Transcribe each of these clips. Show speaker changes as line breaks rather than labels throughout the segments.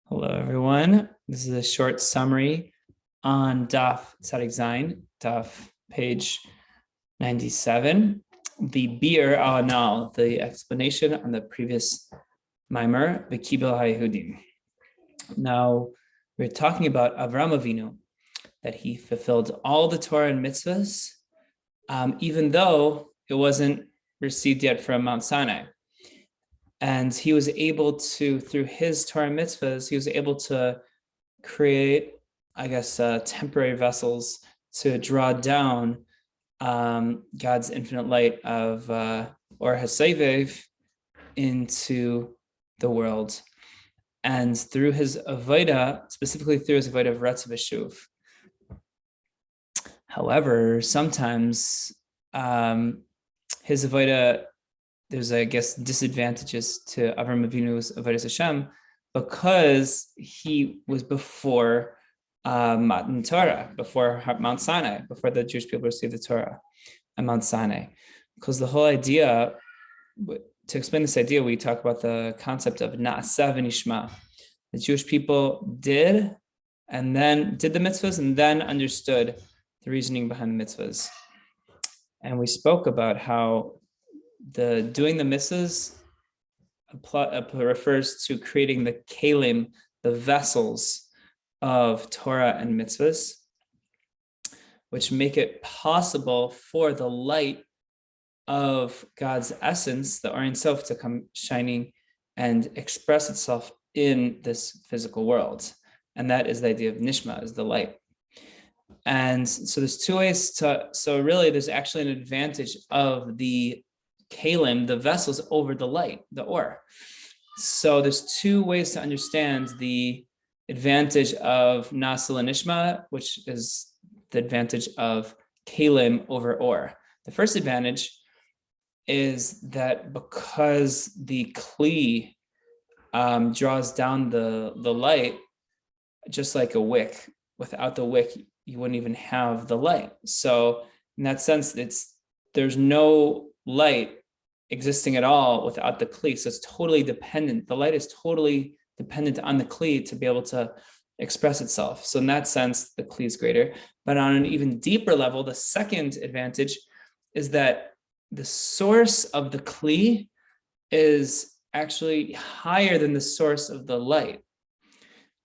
Hello, everyone. This is a short summary on Daf Tzadik Zayin, Daf page 97. The Biur al the explanation on the previous mimer, the Kibel HaYehudim. Now, we're talking about Avinu, that he fulfilled all the Torah and mitzvahs, even though it wasn't received yet from Mount Sinai. And he was able to, through his Torah mitzvahs, he was able to create, temporary vessels to draw down God's infinite light of Or HaSobv into the world. And through his avodah, specifically through his avodah of Brexoo ושוב. However, sometimes his avodah, there's, disadvantages to Avinu's avodas Hashem because he was before Matan Torah, before Mount Sinai, before the Jewish people received the Torah at Mount Sinai. Because the whole idea, to explain this idea, we talk about the concept of Na'asa v'nishma. The Jewish people did the mitzvahs and then understood the reasoning behind the mitzvahs. And we spoke about how doing the mitzvahs refers to creating the kelim, the vessels of Torah and mitzvahs, which make it possible for the light of God's essence, the Ein Sof, to come shining and express itself in this physical world. And that is the idea of nishma, is the light. And so there's two ways so really there's actually an advantage of the kelim, the vessels, over the light, the Ohr. So there's two ways to understand the advantage of Na'asa and nishma, which is the advantage of kelim over Ohr. The first advantage is that because the kli draws down the light, just like a wick. Without the wick, you wouldn't even have the light. So in that sense, there's no light existing at all without the kli. So it's totally dependent. The light is totally dependent on the kli to be able to express itself. So in that sense, the kli is greater. But on an even deeper level, the second advantage is that the source of the kli is actually higher than the source of the light.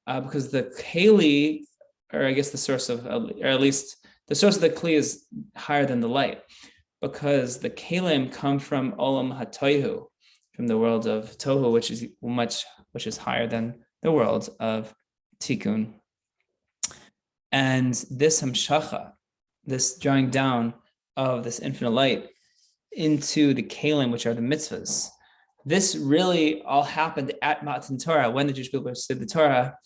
Because the keli, the source of the kli is higher than the light, because the kelim come from olam hatohu, from the world of tohu, which is higher than the world of tikkun. And this hamshacha, this drawing down of this infinite light into the kelim, which are the mitzvahs, this really all happened at Matan Torah, when the Jewish people received the Torah.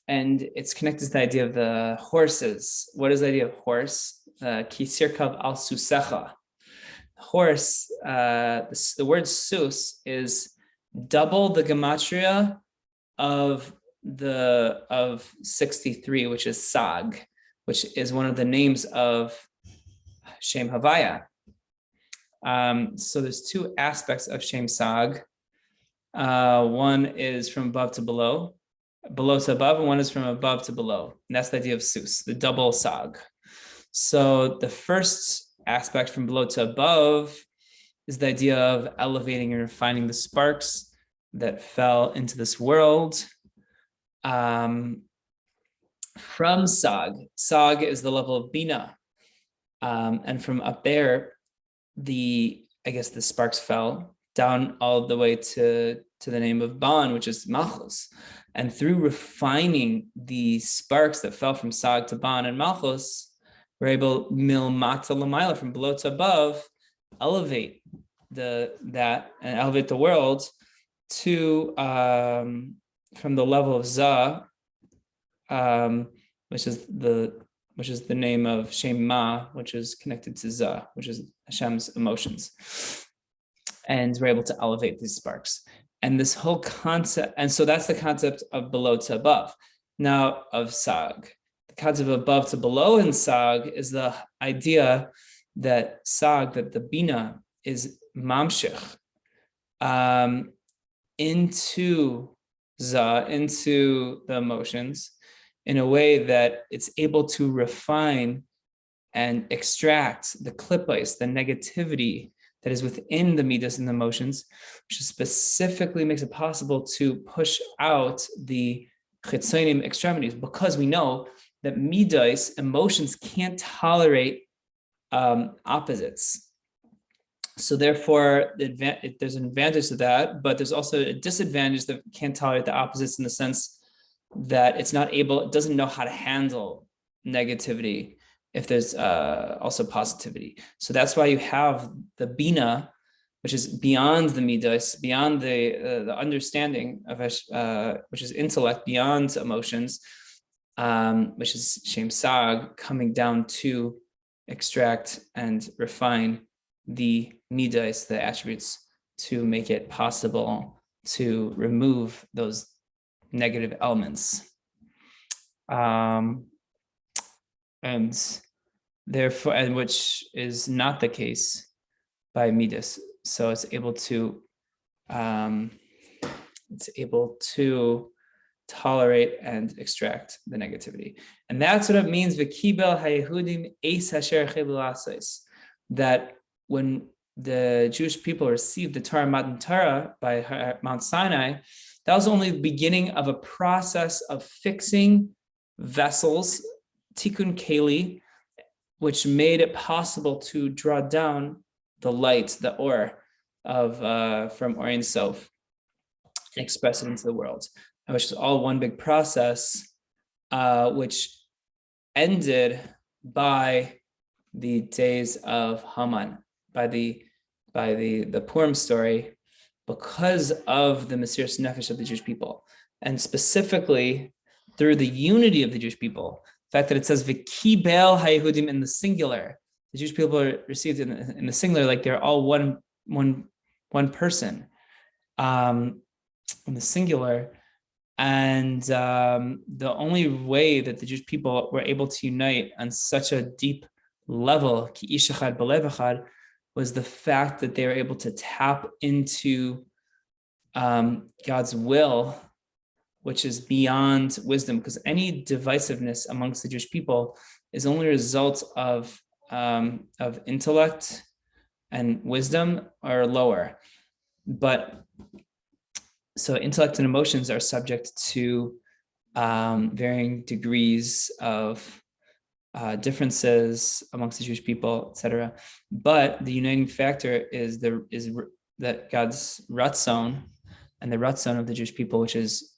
And it's connected to the idea of the horses. What is the idea of horse? Ki sirkav al susecha. Horse, the word sus is double the gematria of 63, which is sag, which is one of the names of Shem Havaya. So there's two aspects of Shem Sag. One is from above to below to above, and one is from above to below. And that's the idea of sus, the double sag. So the first aspect, from below to above, is the idea of elevating and refining the sparks that fell into this world. From sag is the level of bina. And from up there, the sparks fell down all the way to the name of ban, which is malchus. And through refining the sparks that fell from sag to ban and malchus, we're able, milmata l'mayla, from below to above, elevate elevate the world to from the level of za, which is the name of Shem Ma, which is connected to za, which is Hashem's emotions. And we're able to elevate these sparks. And this whole concept, and so that's the concept of below to above. Now, of sag, the concept of above to below in sag is the idea that the bina is mamshich, into the emotions in a way that it's able to refine and extract the klippos, the negativity that is within the midas and the emotions, which specifically makes it possible to push out the chitzonim extremities, because we know that midas, emotions, can't tolerate opposites. So therefore, there's an advantage to that, but there's also a disadvantage that can't tolerate the opposites in the sense that it doesn't know how to handle negativity if there's also positivity. So that's why you have the bina, which is beyond the midas, beyond the understanding of which is intellect, beyond emotions, which is shem sag, coming down to extract and refine the midas, the attributes, to make it possible to remove those negative elements. And therefore, and which is not the case by midas. So it's able to tolerate and extract the negativity. And that's what it means, v'kibel hayehudim eis asher chelu asais, that when the Jewish people received the Torah Matan Torah by Mount Sinai, that was only the beginning of a process of fixing vessels, tikkun keli, which made it possible to draw down the light, the Ohr from Or Ein Sof, and express it into the world, and which is all one big process, which ended by the days of Haman, by the Purim story, because of the Mesiras Nefesh of the Jewish people, and specifically through the unity of the Jewish people. The fact that it says v'kibel hayehudim in the singular, the Jewish people are received in the singular, like they're all one person, in the singular. And the only way that the Jewish people were able to unite on such a deep level, ki ish echad b'lev echad, was the fact that they were able to tap into God's will, which is beyond wisdom, because any divisiveness amongst the Jewish people is only a result of intellect and wisdom or lower. But so intellect and emotions are subject to varying degrees of differences amongst the Jewish people, etc. But the uniting factor is that God's Ratzon, and the Ratzon of the Jewish people, which is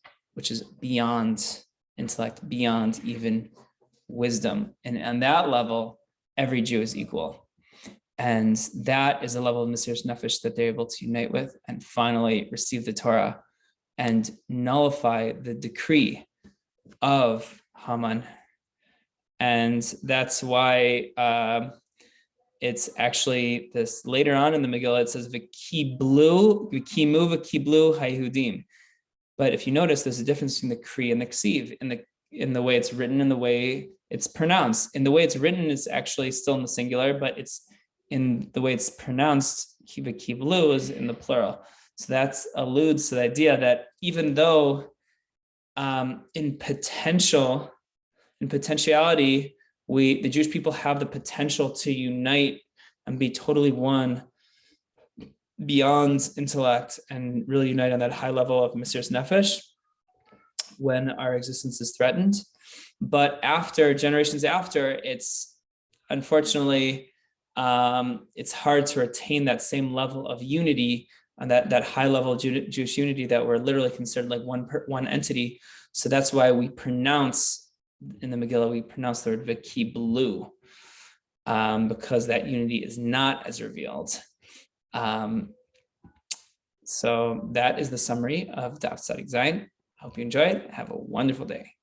beyond intellect, beyond even wisdom. And on that level, every Jew is equal. And that is a level of Mesiras Nefesh that they're able to unite with and finally receive the Torah and nullify the decree of Haman. And that's why it's actually this later on in the Megillah, it says v'kimu v'kiblu hayehudim. But if you notice, there's a difference between the kri and the ksiv in the way it's written and the way it's pronounced. In the way it's written, it's actually still in the singular, but it's in the way it's pronounced, v'kiblu is in the plural. So that alludes to the idea that even though in potentiality, the Jewish people have the potential to unite and be totally one beyond intellect and really unite on that high level of Mesiras Nefesh when our existence is threatened. But generations after, it's unfortunately, it's hard to retain that same level of unity and that high level of Jewish unity that we're literally considered like one entity. So that's why we pronounce in the Megillah, we pronounce the word v'kiblu, because that unity is not as revealed. So that is the summary of Daf Tzadik Zayin. Hope you enjoyed. Have a wonderful day.